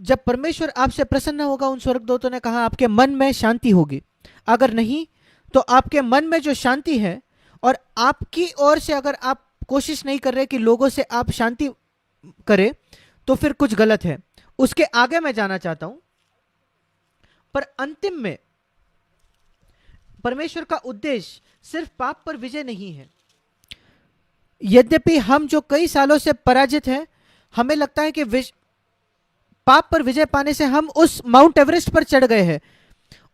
जब परमेश्वर आपसे प्रसन्न होगा, उन स्वर्गदूतों ने कहा, आपके मन में शांति होगी। अगर नहीं तो आपके मन में जो शांति है, और आपकी ओर से अगर आप कोशिश नहीं कर रहे कि लोगों से आप शांति करें, तो फिर कुछ गलत है। उसके आगे मैं जाना चाहता हूं, पर अंतिम में परमेश्वर का उद्देश्य सिर्फ पाप पर विजय नहीं है। यद्यपि हम जो कई सालों से पराजित हैं, हमें लगता है कि पाप पर विजय पाने से हम उस माउंट एवरेस्ट पर चढ़ गए हैं,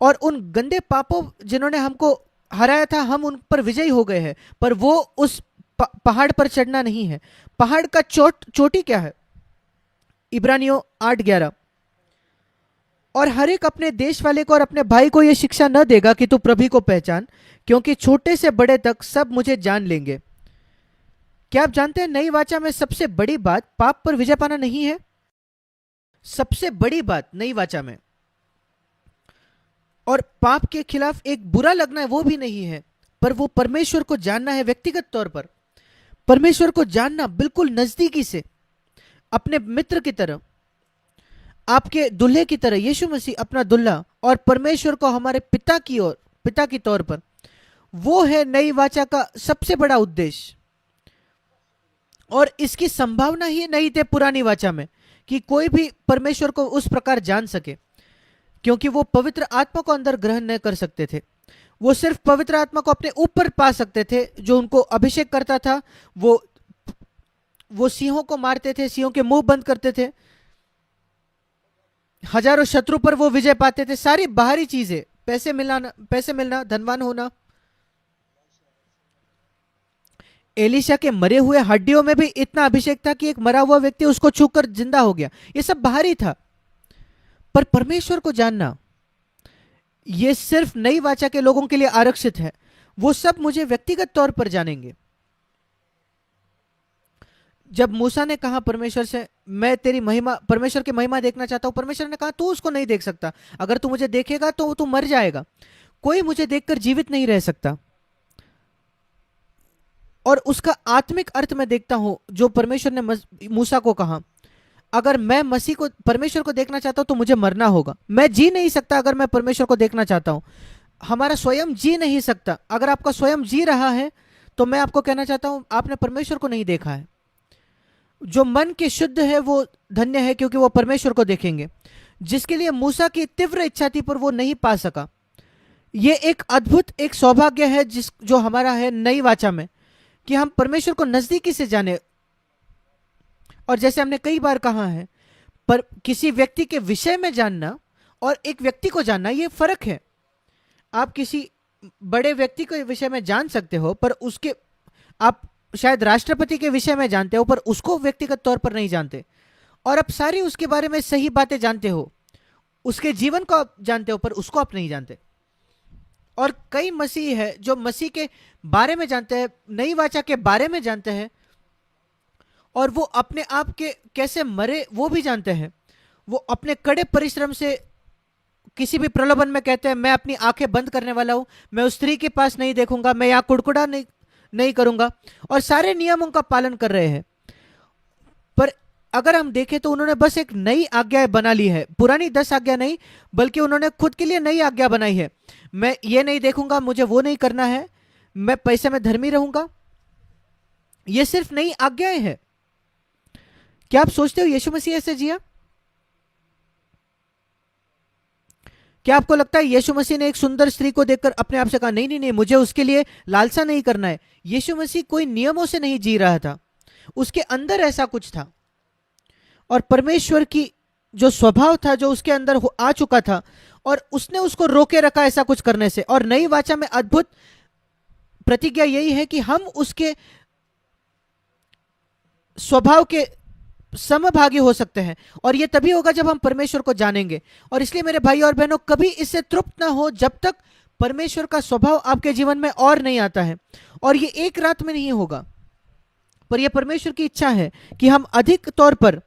और उन गंदे पापों जिन्होंने हमको हराया था, हम उन पर विजयी हो गए हैं। पर वो उस पहाड़ पर चढ़ना नहीं है। पहाड़ का चोटी क्या है? इब्रानियों 8:11। और हर एक अपने देश वाले को और अपने भाई को यह शिक्षा न देगा कि तू प्रभु को पहचान, क्योंकि छोटे से बड़े तक सब मुझे जान लेंगे। क्या आप जानते हैं, नई वाचा में सबसे बड़ी बात पाप पर विजय पाना नहीं है। सबसे बड़ी बात नई वाचा में, और पाप के खिलाफ एक बुरा लगना है, वो भी नहीं है, पर वो परमेश्वर को जानना है व्यक्तिगत तौर पर। परमेश्वर को जानना बिल्कुल नजदीकी से, अपने मित्र की तरह, आपके दुल्हे की तरह। यीशु मसीह अपना दुल्हा, और परमेश्वर को हमारे पिता की तौर पर। वो है नई वाचा का सबसे बड़ा उद्देश्य। और इसकी संभावना ही नहीं थे पुरानी वाचा में कि कोई भी परमेश्वर को उस प्रकार जान सके, क्योंकि वो पवित्र आत्मा को अंदर ग्रहण नहीं कर सकते थे। वो सिर्फ पवित्र आत्मा को अपने ऊपर पा सकते थे, जो उनको अभिषेक करता था। वो सिंहों को मारते थे, सिंहों के मुंह बंद करते थे, हजारों शत्रु पर वो विजय पाते थे। सारी बाहरी चीजें, पैसे मिलना, धनवान होना। एलिशा के मरे हुए हड्डियों में भी इतना अभिषेक था कि एक मरा हुआ व्यक्ति उसको छूकर जिंदा हो गया। ये सब बाहरी था। पर परमेश्वर को जानना, ये सिर्फ नई वाचा के लोगों के लिए आरक्षित है। वो सब मुझे व्यक्तिगत तौर पर जानेंगे। जब मूसा ने कहा परमेश्वर से, मैं तेरी महिमा, परमेश्वर की महिमा देखना चाहता हूं, परमेश्वर ने कहा तू उसको नहीं देख सकता। अगर तू मुझे देखेगा तो तू मर जाएगा। कोई मुझे देखकर जीवित नहीं रह सकता। और उसका आत्मिक अर्थ मैं देखता हूं, जो परमेश्वर ने मूसा को कहा, अगर मैं मसीह को, परमेश्वर को देखना चाहता हूं तो मुझे मरना होगा। मैं जी नहीं सकता अगर मैं परमेश्वर को देखना चाहता हूं। हमारा स्वयं जी नहीं सकता। अगर आपका स्वयं जी रहा है तो मैं आपको कहना चाहता हूं, आपने परमेश्वर को नहीं देखा है। जो मन के शुद्ध है वो धन्य है, क्योंकि वो परमेश्वर को देखेंगे। जिसके लिए मूसा की तीव्र इच्छा थी पर वो नहीं पा सका। ये एक अद्भुत, एक सौभाग्य है जो हमारा है नई वाचा में, कि हम परमेश्वर को नजदीकी से जाने। और जैसे हमने कई बार कहा है, पर किसी व्यक्ति के विषय में जानना और एक व्यक्ति को जानना, ये फर्क है। आप किसी बड़े व्यक्ति के विषय में जान सकते हो, पर उसके, आप शायद राष्ट्रपति के विषय में जानते हो, पर उसको व्यक्तिगत तौर पर नहीं जानते। और आप सारी उसके बारे में सही बातें जानते हो, उसके जीवन को आप जानते हो, पर उसको आप नहीं जानते। और कई मसीह है जो मसीह के बारे में जानते हैं, नई वाचा के बारे में जानते हैं, और वो अपने आप के कैसे मरे वो भी जानते हैं। वो अपने कड़े परिश्रम से किसी भी प्रलोभन में कहते हैं, मैं अपनी आंखें बंद करने वाला हूं, मैं उस स्त्री के पास नहीं देखूंगा, मैं यहां कुड़कुड़ा नहीं करूंगा, और सारे नियमों का पालन कर रहे हैं। पर अगर हम देखें तो उन्होंने बस एक नई आज्ञा बना ली है। पुरानी 10 आज्ञा नहीं, बल्कि उन्होंने खुद के लिए नई आज्ञा बनाई है। मैं ये नहीं देखूंगा, मुझे वो नहीं करना है, मैं पैसे में धर्मी रहूंगा। ये सिर्फ नई आज्ञाएं हैं। क्या आप सोचते हो यीशु मसीह ऐसे जिया? क्या आपको लगता है यीशु मसीह ने एक सुंदर स्त्री को देखकर अपने आप से कहा, नहीं नहीं नहीं, मुझे उसके लिए लालसा नहीं करना है? यीशु मसीह कोई नियमों से नहीं जी रहा था, उसके अंदर ऐसा कुछ था। और परमेश्वर की जो स्वभाव था, जो उसके अंदर आ चुका था, और उसने उसको रोके रखा ऐसा कुछ करने से। और नई वाचा में अद्भुत प्रतिज्ञा यही है कि हम उसके स्वभाव के समभागी हो सकते हैं। और यह तभी होगा जब हम परमेश्वर को जानेंगे। और इसलिए मेरे भाई और बहनों, कभी इससे तृप्त ना हो जब तक परमेश्वर का स्वभाव आपके जीवन में और नहीं आता है। और ये एक रात में नहीं होगा, पर यह परमेश्वर की इच्छा है कि हम अधिक तौर पर,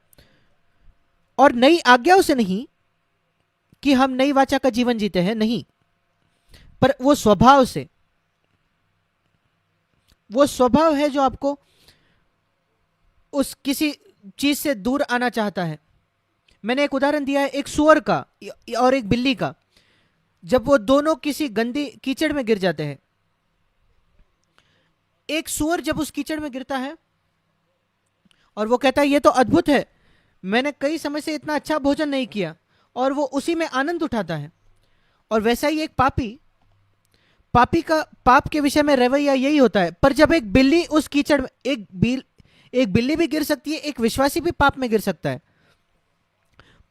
और नई आज्ञाओं से नहीं कि हम नई वाचा का जीवन जीते हैं, नहीं, पर वो स्वभाव से। वो स्वभाव है जो आपको उस किसी चीज से दूर आना चाहता है। मैंने एक उदाहरण दिया है एक सुअर का और एक बिल्ली का। जब वो दोनों किसी गंदी कीचड़ में गिर जाते हैं, एक सुअर जब उस कीचड़ में गिरता है और वो कहता है ये तो अद्भुत है, मैंने कई समय से इतना अच्छा भोजन नहीं किया, और वो उसी में आनंद उठाता है। और वैसा ही एक पापी, पापी का पाप के विषय में रवैया यही होता है। पर जब एक बिल्ली उस कीचड़ में, एक बिल्ली भी गिर सकती है, एक विश्वासी भी पाप में गिर सकता है,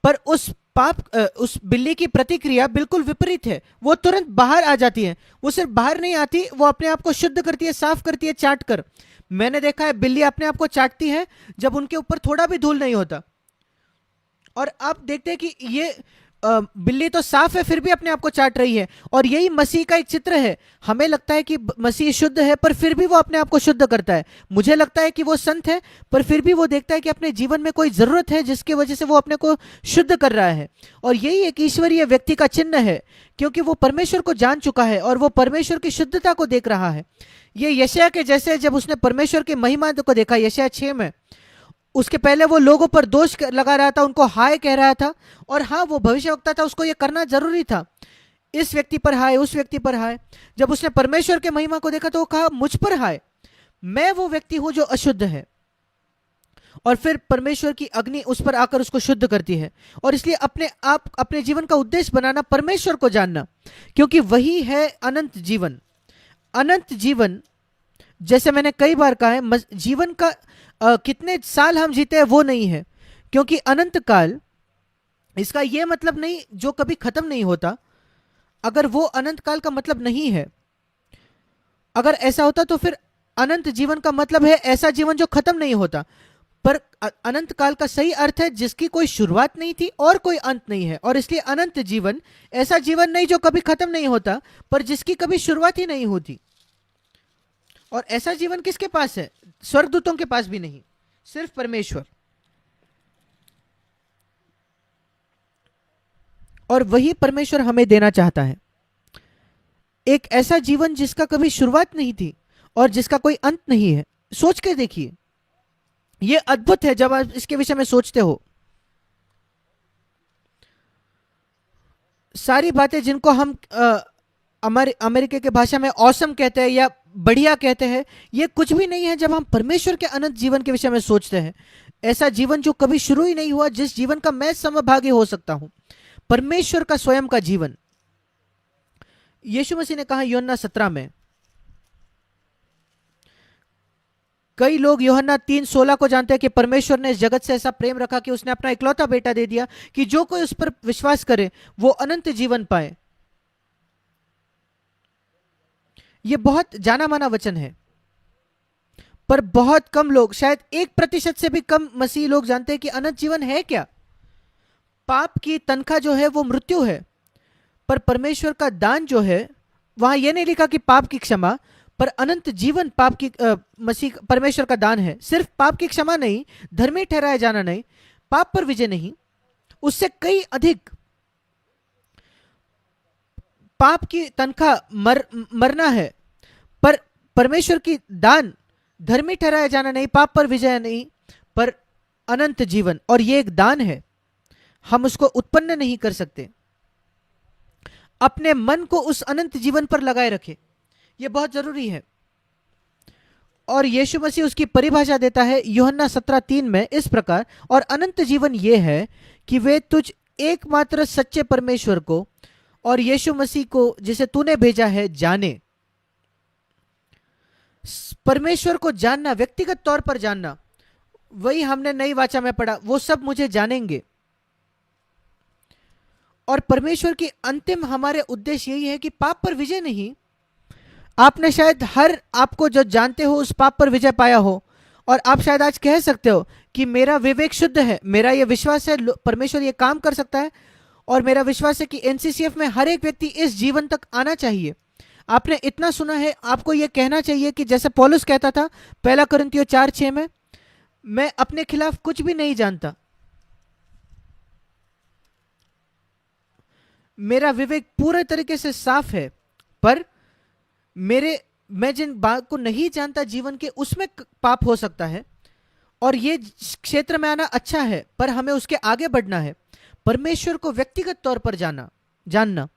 पर उस बिल्ली की प्रतिक्रिया बिल्कुल विपरीत है। वो तुरंत बाहर आ जाती है। वो सिर्फ बाहर नहीं आती, वो अपने आप को शुद्ध करती है, साफ करती है चाट कर। मैंने देखा है बिल्ली अपने आप को चाटती है जब उनके ऊपर थोड़ा भी धूल नहीं होता। और आप देखते हैं कि ये बिल्ली तो साफ है फिर भी अपने आप को चाट रही है। और यही मसीह का एक चित्र है। हमें लगता है कि मसीह शुद्ध है, पर फिर भी वो अपने आप को शुद्ध करता है। मुझे लगता है कि वो संत है, पर फिर भी वो देखता है कि अपने जीवन में कोई जरूरत है जिसकी वजह से वो अपने को शुद्ध कर रहा है। और यही एक ईश्वरीय व्यक्ति का चिन्ह है, क्योंकि वो परमेश्वर को जान चुका है और वो परमेश्वर की शुद्धता को देख रहा है। ये यशायाह के जैसे, जब उसने परमेश्वर की महिमा को देखा यशायाह 6 में, उसके पहले वो लोगों पर दोष लगा रहा था, उनको हाय कह रहा था। और हाँ, वो भविष्यवक्ता था, उसको ये करना जरूरी था, इस व्यक्ति पर हाय, उस व्यक्ति पर हाय। जब उसने परमेश्वर के महिमा को देखा तो वो कहा मुझ पर हाय, मैं वो व्यक्ति हूं जो अशुद्ध है। और फिर परमेश्वर की अग्नि उस पर आकर उसको शुद्ध करती है। और इसलिए अपने जीवन का उद्देश्य बनाना परमेश्वर को जानना, क्योंकि वही है अनंत जीवन। अनंत जीवन, जैसे मैंने कई बार कहा है, जीवन का कितने साल हम जीते हैं वो नहीं है, क्योंकि अनंत काल, इसका यह मतलब नहीं जो कभी खत्म नहीं होता। अगर वो अनंत काल का मतलब नहीं है, अगर ऐसा होता तो फिर अनंत जीवन का मतलब है ऐसा जीवन जो खत्म नहीं होता। पर अनंत काल का सही अर्थ है जिसकी कोई शुरुआत नहीं थी और कोई अंत नहीं है। और इसलिए अनंत जीवन ऐसा जीवन नहीं जो कभी खत्म नहीं होता, पर जिसकी कभी शुरुआत ही नहीं होती। और ऐसा जीवन किसके पास है? स्वर्गदूतों के पास भी नहीं, सिर्फ परमेश्वर। और वही परमेश्वर हमें देना चाहता है, एक ऐसा जीवन जिसका कभी शुरुआत नहीं थी और जिसका कोई अंत नहीं है। सोच के देखिए, यह अद्भुत है जब आप इसके विषय में सोचते हो। सारी बातें जिनको हम अमेरिका के भाषा में ऑसम कहते हैं या बढ़िया कहते हैं, ये कुछ भी नहीं है जब हम परमेश्वर के अनंत जीवन के विषय में सोचते हैं। ऐसा जीवन जो कभी शुरू ही नहीं हुआ, जिस जीवन का मैं समभागी हो सकता हूं, परमेश्वर का स्वयं का जीवन। यीशु मसीह ने कहा यूहन्ना 17 में, कई लोग यूहन्ना 3:16 को जानते हैं कि परमेश्वर ने इस जगत से ऐसा प्रेम रखा कि उसने अपना इकलौता बेटा दे दिया कि जो कोई उस पर विश्वास करे वो अनंत जीवन पाए। यह बहुत जाना माना वचन है, पर बहुत कम लोग, शायद 1% से भी कम मसीही लोग जानते हैं कि अनंत जीवन है क्या। पाप की तनख्वाह जो है वो मृत्यु है, पर परमेश्वर का दान जो है, वहां यह नहीं लिखा कि पाप की क्षमा, पर अनंत जीवन पाप की मसीह परमेश्वर का दान है। सिर्फ पाप की क्षमा नहीं, धर्मी ठहराया जाना नहीं, पाप पर विजय नहीं, उससे कई अधिक। पाप की तनख्वाह मरना है, पर परमेश्वर की दान धर्मी ठहराया जाना नहीं, पाप पर विजय नहीं, पर अनंत जीवन। और यह एक दान है, हम उसको उत्पन्न नहीं कर सकते। अपने मन को उस अनंत जीवन पर लगाए रखें, यह बहुत जरूरी है। और यीशु मसीह उसकी परिभाषा देता है यूहन्ना 17:3 में इस प्रकार, और अनंत जीवन यह है कि वे तुझ एकमात्र सच्चे परमेश्वर को और यीशु मसीह को जिसे तूने भेजा है जाने। परमेश्वर को जानना, व्यक्तिगत तौर पर जानना, वही हमने नई वाचा में पढ़ा, वो सब मुझे जानेंगे। और परमेश्वर की अंतिम हमारे उद्देश्य यही है कि पाप पर विजय नहीं। आपने शायद आपको जो जानते हो उस पाप पर विजय पाया हो, और आप शायद आज कह सकते हो कि मेरा विवेक शुद्ध है, मेरा यह विश्वास है परमेश्वर ये काम कर सकता है, और मेरा विश्वास है कि एनसीसीएफ में हर एक व्यक्ति इस जीवन तक आना चाहिए। आपने इतना सुना है, आपको यह कहना चाहिए कि जैसे पौलुस कहता था 1 कुरिन्थियों 4:6 में, मैं अपने खिलाफ कुछ भी नहीं जानता, मेरा विवेक पूरे तरीके से साफ है, पर मैं जिन बात को नहीं जानता जीवन के, उसमें पाप हो सकता है। और ये क्षेत्र में आना अच्छा है, पर हमें उसके आगे बढ़ना है, परमेश्वर को व्यक्तिगत तौर पर जानना।